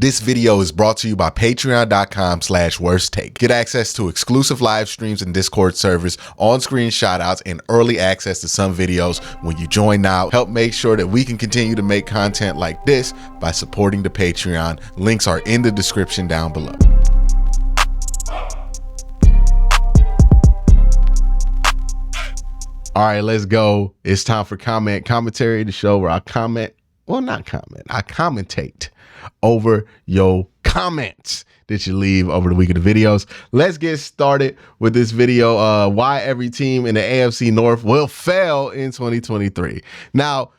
This video is brought to you by patreon.com/worsttake. Get access to exclusive live streams and Discord servers, on-screen shoutouts, and early access to some videos when you join now. Help make sure that we can continue to make content like this by supporting the Patreon. Links are in the description down below. All right, let's go. It's time for commentary, the show where I commentate over your comments that you leave over the week of the videos. Let's get started with this video. Why every team in the AFC North will fail in 2023. Now,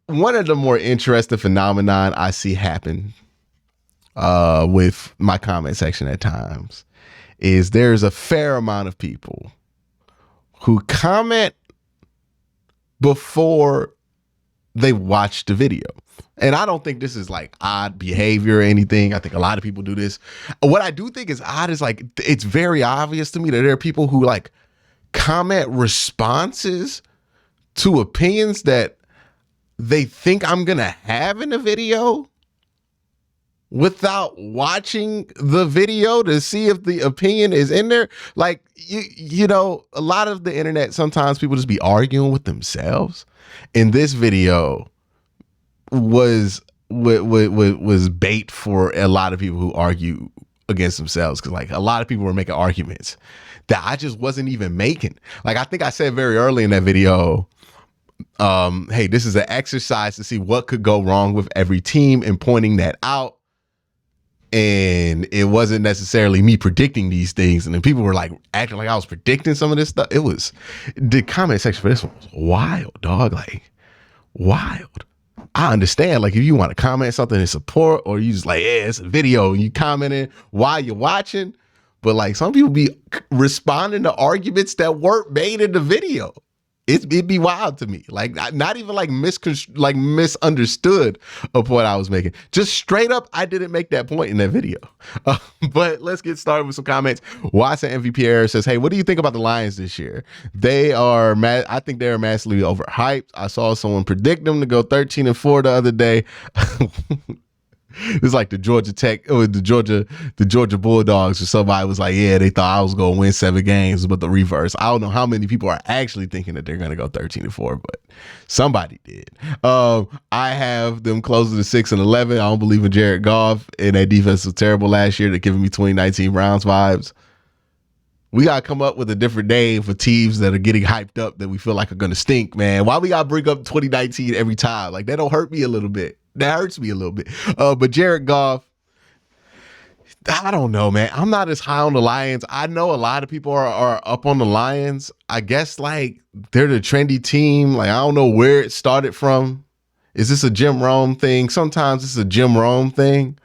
one of the more interesting phenomenon I see happen with my comment section at times is there's a fair amount of people who comment before they watch the video. And I don't think this is like odd behavior or anything. I think a lot of people do this. What I do think is odd is like, it's very obvious to me that there are people who like comment responses to opinions that they think I'm going to have in the video without watching the video to see if the opinion is in there. Like, you know, a lot of the internet, sometimes people just be arguing with themselves. And this video was bait for a lot of people who argue against themselves, because like a lot of people were making arguments that I just wasn't even making. Like, I think I said very early in that video, hey, this is an exercise to see what could go wrong with every team and pointing that out. And it wasn't necessarily me predicting these things. And then people were like acting like I was predicting some of this stuff. It was, the comment section for this one was wild, dog. Like, wild. I understand, like, if you want to comment something in support, or you just like, yeah, it's a video, and you commenting while you're watching. But like, some people be responding to arguments that weren't made in the video. It'd be wild to me. Like, not even like misunderstood a point I was making. Just straight up, I didn't make that point in that video. But let's get started with some comments. Watson MVP Era says, hey, what do you think about the Lions this year? They are I think they're massively overhyped. I saw someone predict them to go 13-4 the other day. It's like the Georgia Tech or the Georgia Bulldogs, or somebody was like, yeah, they thought I was going to win 7 games, but the reverse. I don't know how many people are actually thinking that they're going to go 13-4, but somebody did. I have them closer to 6-11. I don't believe in Jared Goff, and that defense was terrible last year. They're giving me 2019 Browns vibes. We got to come up with a different name for teams that are getting hyped up that we feel like are going to stink, man. Why we got to bring up 2019 every time? Like, that don't hurt me a little bit. That hurts me a little bit. But Jared Goff, I don't know, man. I'm not as high on the Lions. I know a lot of people are up on the Lions. I guess like they're the trendy team. Like, I don't know where it started from. Is this a Jim Rome thing? Sometimes it's a Jim Rome thing.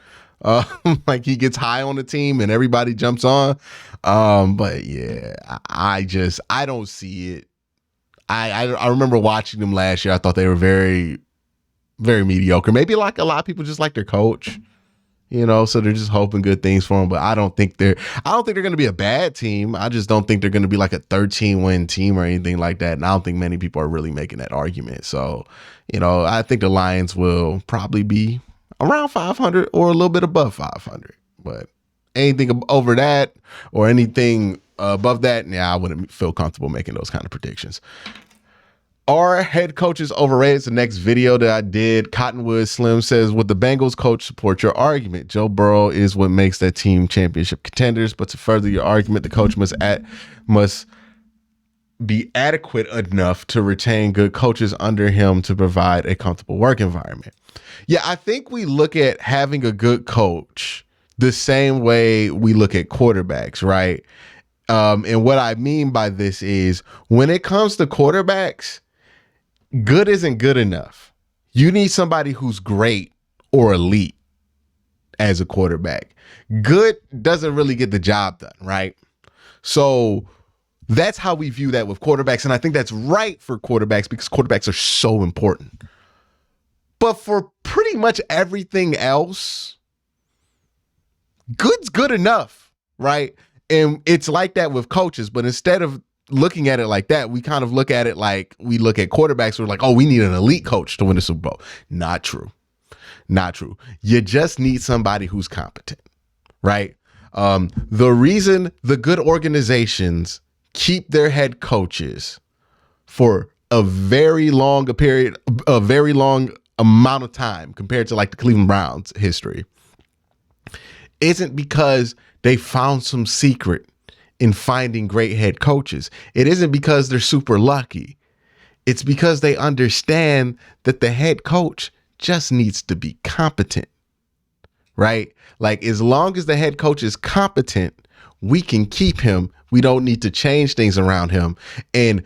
Like, he gets high on the team and everybody jumps on. But yeah, I don't see it. I remember watching them last year. I thought they were very, very mediocre. Maybe like a lot of people just like their coach, you know, so they're just hoping good things for him. But I don't think they're going to be a bad team. I just don't think they're going to be like a 13-win team or anything like that. And I don't think many people are really making that argument. So, you know, I think the Lions will probably be around 500 or a little bit above 500. But anything over that or anything above that, yeah, I wouldn't feel comfortable making those kind of predictions. Are head coaches overrated? It's the next video that I did. Cottonwood Slim says, would the Bengals coach support your argument? Joe Burrow is what makes that team championship contenders. But to further your argument, the coach must be adequate enough to retain good coaches under him to provide a comfortable work environment. Yeah, I think we look at having a good coach the same way we look at quarterbacks, right? And what I mean by this is, when it comes to quarterbacks, good isn't good enough. You need somebody who's great or elite as a quarterback. Good doesn't really get the job done, right? So that's how we view that with quarterbacks. And I think that's right for quarterbacks, because quarterbacks are so important. But for pretty much everything else, good's good enough, right? And it's like that with coaches. But instead of looking at it like that, we kind of look at it like we look at quarterbacks. We're like, oh, we need an elite coach to win the Super Bowl. Not true. Not true. You just need somebody who's competent, right? The reason the good organizations keep their head coaches for a very long amount of time compared to like the Cleveland Browns history isn't because they found some secret in finding great head coaches. It isn't because they're super lucky. It's because they understand that the head coach just needs to be competent, right? Like, as long as the head coach is competent, we can keep him. We don't need to change things around him. And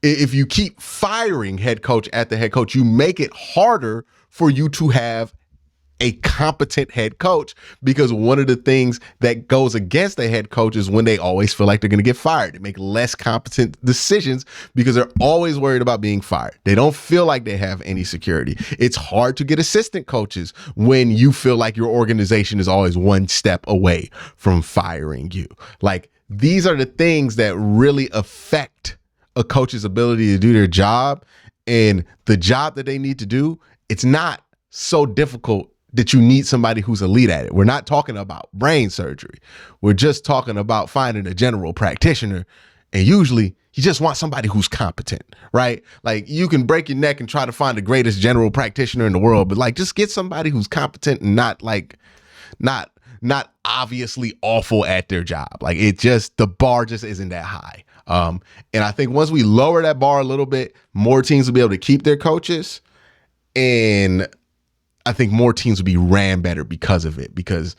if you keep firing head coach after head coach, you make it harder for you to have a competent head coach, because one of the things that goes against the head coach is when they always feel like they're going to get fired. They make less competent decisions because they're always worried about being fired. They don't feel like they have any security. It's hard to get assistant coaches when you feel like your organization is always one step away from firing you. Like, these are the things that really affect a coach's ability to do their job, and the job that they need to do. It's not so difficult that you need somebody who's elite at it. We're not talking about brain surgery. We're just talking about finding a general practitioner. And usually you just want somebody who's competent, right? Like, you can break your neck and try to find the greatest general practitioner in the world, but like, just get somebody who's competent and not obviously awful at their job. Like, the bar just isn't that high. And I think once we lower that bar a little bit, more teams will be able to keep their coaches, and I think more teams will be ran better because of it, because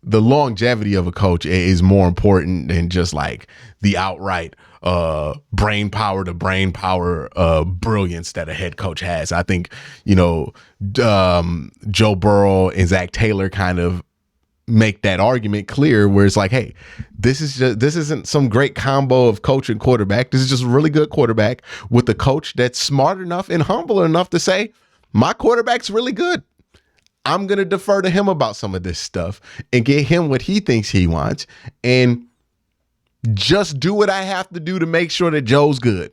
the longevity of a coach is more important than just like the outright brain power to brain power brilliance that a head coach has. I think, Joe Burrow and Zach Taylor kind of make that argument clear, where it's like, hey, this isn't some great combo of coach and quarterback. This is just a really good quarterback with a coach that's smart enough and humble enough to say, my quarterback's really good. I'm going to defer to him about some of this stuff and get him what he thinks he wants, and just do what I have to do to make sure that Joe's good.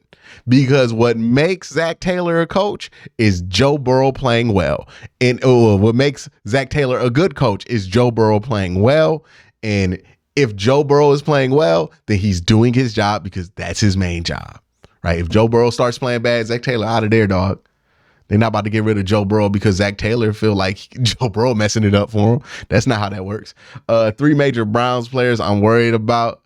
Because what makes Zach Taylor a coach is Joe Burrow playing well. And what makes Zach Taylor a good coach is Joe Burrow playing well. And if Joe Burrow is playing well, then he's doing his job, because that's his main job, right? If Joe Burrow starts playing bad, Zach Taylor out of there, dog. They're not about to get rid of Joe Burrow because Zach Taylor feel like Joe Burrow messing it up for him. That's not how that works. 3 major Browns players I'm worried about.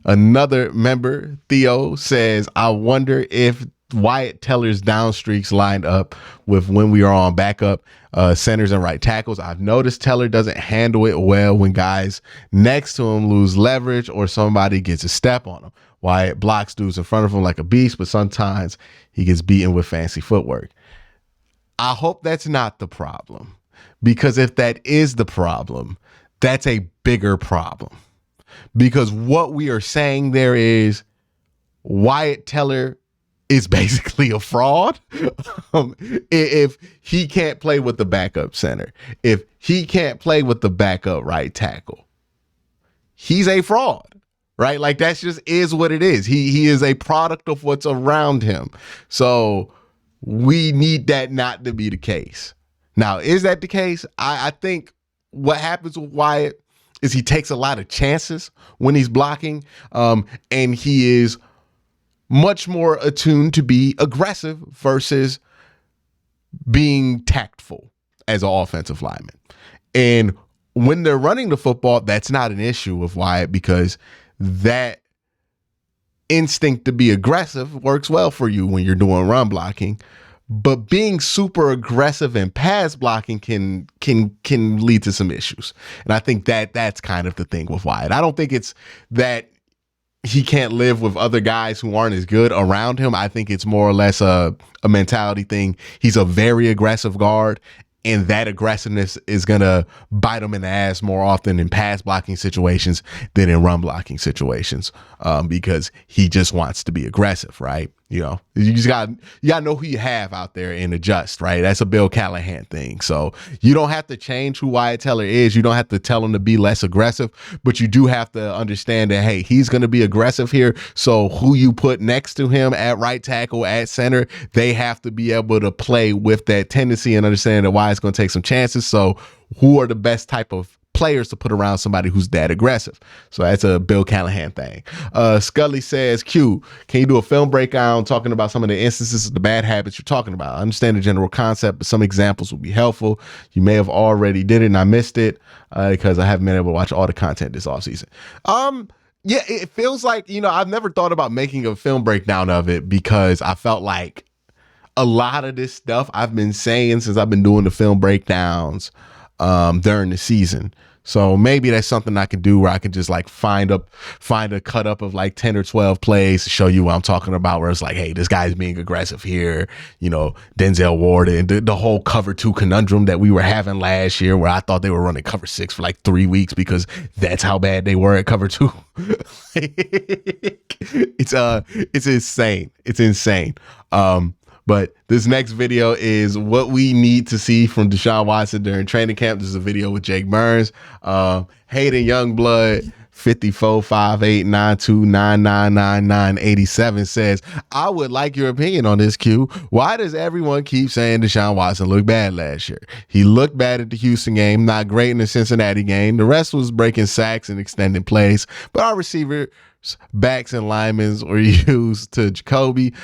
Another member, Theo, says, I wonder if Wyatt Teller's downstreaks lined up with when we are on backup centers and right tackles. I've noticed Teller doesn't handle it well when guys next to him lose leverage or somebody gets a step on him. Wyatt blocks dudes in front of him like a beast, but sometimes he gets beaten with fancy footwork. I hope that's not the problem, because if that is the problem, that's a bigger problem. Because what we are saying there is Wyatt Teller is basically a fraud. If he can't play with the backup center, if he can't play with the backup right tackle, he's a fraud. Right? Like, that's just is what it is. He is a product of what's around him. So we need that not to be the case. Now, is that the case? I think what happens with Wyatt is he takes a lot of chances when he's blocking, and he is much more attuned to be aggressive versus being tactful as an offensive lineman. And when they're running the football, that's not an issue with Wyatt, because that instinct to be aggressive works well for you when you're doing run blocking. But being super aggressive and pass blocking can lead to some issues. And I think that's kind of the thing with Wyatt. I don't think it's that he can't live with other guys who aren't as good around him. I think it's more or less a mentality thing. He's a very aggressive guard, and that aggressiveness is going to bite him in the ass more often in pass blocking situations than in run blocking situations, because he just wants to be aggressive, right? You gotta know who you have out there and adjust, right? That's a Bill Callahan thing. So you don't have to change who Wyatt Teller is. You don't have to tell him to be less aggressive, but you do have to understand that, hey, he's going to be aggressive here. So who you put next to him at right tackle, at center, they have to be able to play with that tendency and understand that Wyatt's going to take some chances. So who are the best type of players to put around somebody who's that aggressive? So that's a Bill Callahan thing. Scully says, Q, can you do a film breakdown talking about some of the instances of the bad habits you're talking about? I understand the general concept, but some examples would be helpful. You may have already did it and I missed it because I haven't been able to watch all the content this offseason. Yeah, it feels like, I've never thought about making a film breakdown of it because I felt like a lot of this stuff I've been saying since I've been doing the film breakdowns during the season. So maybe that's something I can do where I can just like find a cut up of like 10 or 12 plays to show you what I'm talking about, where it's like, hey, this guy's being aggressive here, Denzel Ward, and the whole cover 2 conundrum that we were having last year where I thought they were running cover 6 for like 3 weeks because that's how bad they were at cover 2. It's insane. It's insane. But this next video is what we need to see from Deshaun Watson during training camp. This is a video with Jake Burns. Hayden Youngblood, 545892999987 says, I would like your opinion on this, Q. Why does everyone keep saying Deshaun Watson looked bad last year? He looked bad at the Houston game, not great in the Cincinnati game. The rest was breaking sacks and extending plays. But our receiver backs and linemen were used to Jacoby.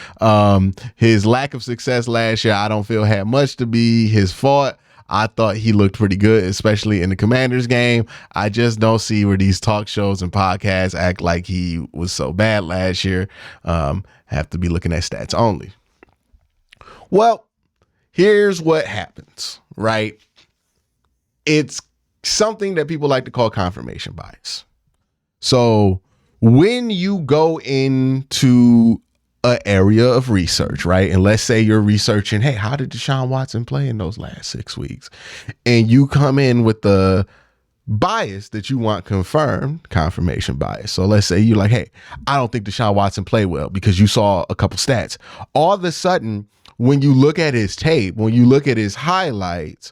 His lack of success last year, I don't feel had much to be his fault. I thought he looked pretty good, especially in the Commanders game. I just don't see where these talk shows and podcasts act like he was so bad last year. Have to be looking at stats only. Well, here's what happens, right? It's something that people like to call confirmation bias. So when you go into an area of research, right? And let's say you're researching, hey, how did Deshaun Watson play in those last 6 weeks? And you come in with the bias that you want confirmed, confirmation bias. So let's say you're like, hey, I don't think Deshaun Watson played well because you saw a couple stats. All of a sudden, when you look at his tape, when you look at his highlights,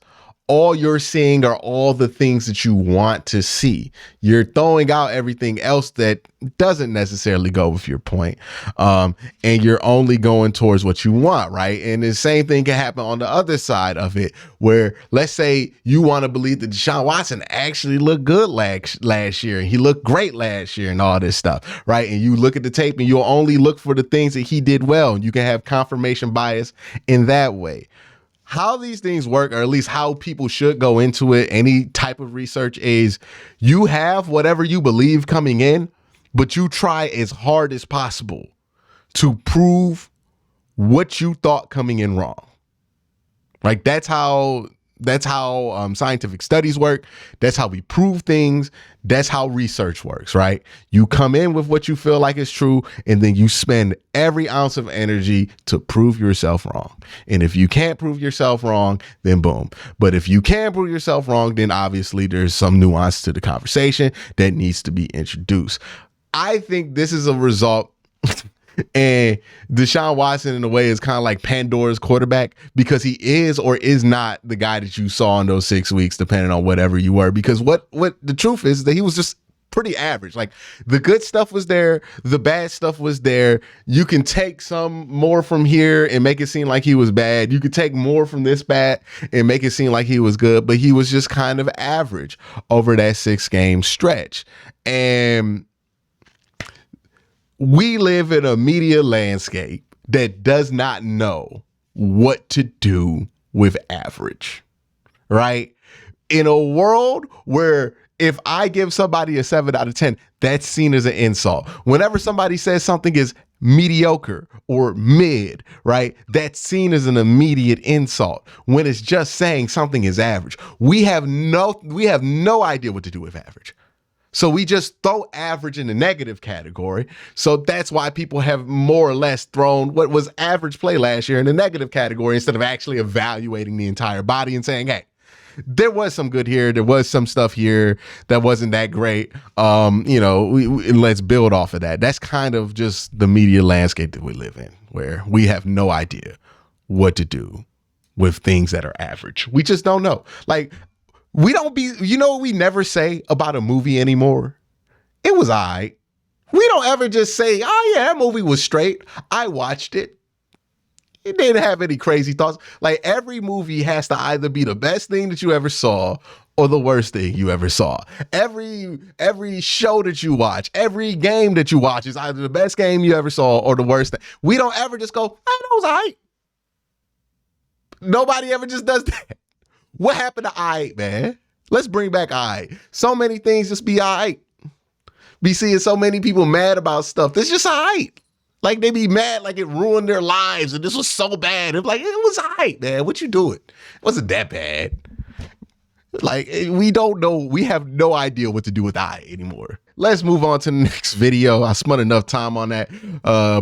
all you're seeing are all the things that you want to see. You're throwing out everything else that doesn't necessarily go with your point. And you're only going towards what you want, right? And the same thing can happen on the other side of it, where let's say you want to believe that Deshaun Watson actually looked good last year, and he looked great last year and all this stuff, right? And you look at the tape and you'll only look for the things that he did well, and you can have confirmation bias in that way. How these things work, or at least how people should go into it, any type of research, is you have whatever you believe coming in, but you try as hard as possible to prove what you thought coming in wrong. Like that's how scientific studies work. That's how we prove things. That's how research works, right? You come in with what you feel like is true, and then you spend every ounce of energy to prove yourself wrong. And if you can't prove yourself wrong, then boom. But if you can prove yourself wrong, then obviously there's some nuance to the conversation that needs to be introduced. I think this is a result. And Deshaun Watson, in a way, is kind of like Pandora's quarterback, because he is or is not the guy that you saw in those 6 weeks, depending on whatever you were. Because what the truth is that he was just pretty average. Like, the good stuff was there, the bad stuff was there. You can take some more from here and make it seem like he was bad. You could take more from this bad and make it seem like he was good, but he was just kind of average over that 6-game stretch. And we live in a media landscape that does not know what to do with average, right? In a world where if I give somebody a 7 out of 10, that's seen as an insult. Whenever somebody says something is mediocre or mid, right, that's seen as an immediate insult. When it's just saying something is average, we have no idea what to do with average. So we just throw average in the negative category. So that's why people have more or less thrown what was average play last year in the negative category, instead of actually evaluating the entire body and saying, hey, there was some good here. There was some stuff here that wasn't that great. You know, let's build off of that. That's kind of just the media landscape that we live in, where we have no idea what to do with things that are average. We just don't know. Like, we don't be, you know what we never say about a movie anymore? It was all right. We don't ever just say, oh yeah, that movie was straight. I watched it. It didn't have any crazy thoughts. Like, every movie has to either be the best thing that you ever saw or the worst thing you ever saw. Every show that you watch, every game that you watch is either the best game you ever saw or the worst thing. We don't ever just go, oh, that was all right. Nobody ever just does that. What happened to all right, man? Let's bring back all right. So many things just be all right. Be seeing so many people mad about stuff that's just all right. Like, they be mad like it ruined their lives and this was so bad. It's like, it was all right, man. What you doing? It wasn't that bad. Like, we don't know. We have no idea what to do with I anymore. Let's move on to the next video. I spent enough time on that.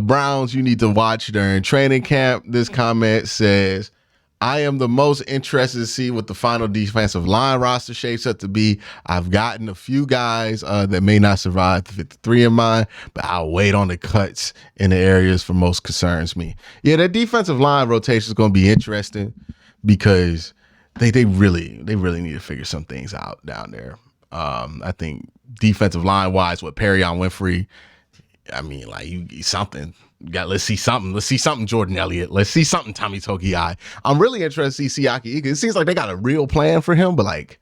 Browns, you need to watch during training camp. This comment says, I am the most interested to see what the final defensive line roster shapes up to be. I've gotten a few guys that may not survive the 53 in mind, but I'll wait on the cuts in the areas for most concerns me. Yeah, that defensive line rotation is going to be interesting because they really need to figure some things out down there. I think defensive line wise, with Perion Winfrey, I mean, like, something. Let's see something. Let's see something, Jordan Elliott. Let's see something, Tommy Togiai. I'm really interested to see Siaki Ika. It seems like they got a real plan for him, but like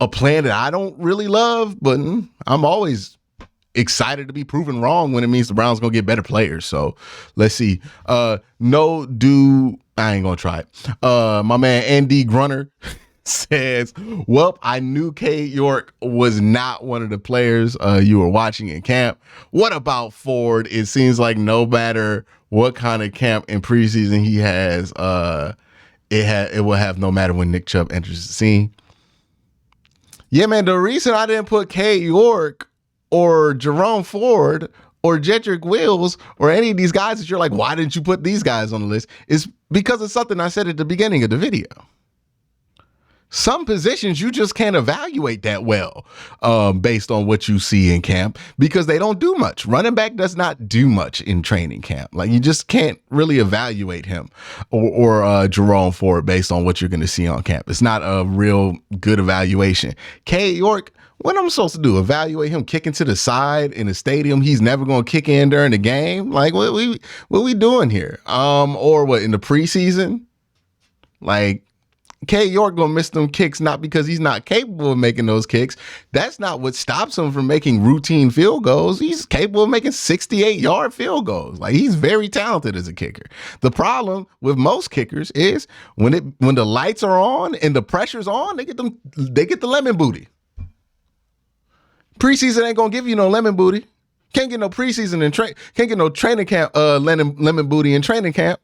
a plan that I don't really love. But I'm always excited to be proven wrong when it means the Browns gonna get better players. So let's see. I ain't gonna try it. My man Andy Grunner says, well, I knew Cade York was not one of the players you were watching in camp. What about Ford? It seems like no matter what kind of camp and preseason he has, it will have no matter when Nick Chubb enters the scene. Yeah, man, the reason I didn't put Cade York or Jerome Ford or Jedrick Wills or any of these guys that you're like, why didn't you put these guys on the list, is because of something I said at the beginning of the video. Some positions you just can't evaluate that well based on what you see in camp because they don't do much. Running back does not do much in training camp. Like, you just can't really evaluate him or Jerome Ford based on what you're going to see on camp. It's not a real good evaluation. Cade York, what am I supposed to do? Evaluate him kicking to the side in a stadium he's never going to kick in during the game? Like, what we doing here? Or what, in the preseason? Like, Cade York gonna miss them kicks not because he's not capable of making those kicks. That's not what stops him from making routine field goals. He's capable of making 68-yard field goals. Like, he's very talented as a kicker. The problem with most kickers is when the lights are on and the pressure's on, they get the lemon booty. Preseason ain't gonna give you no lemon booty. Can't get no preseason and can't get no training camp lemon booty in training camp.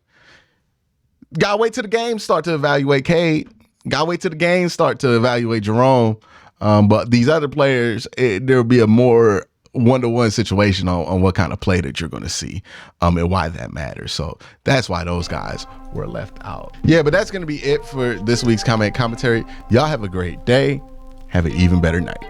Gotta wait till the games start to evaluate Cade. Gotta wait till the games start to evaluate Jerome. But these other players, there'll be a more one-to-one situation on what kind of play that you're going to see and why that matters. So that's why those guys were left out. Yeah, but that's going to be it for this week's comment commentary. Y'all have a great day. Have an even better night.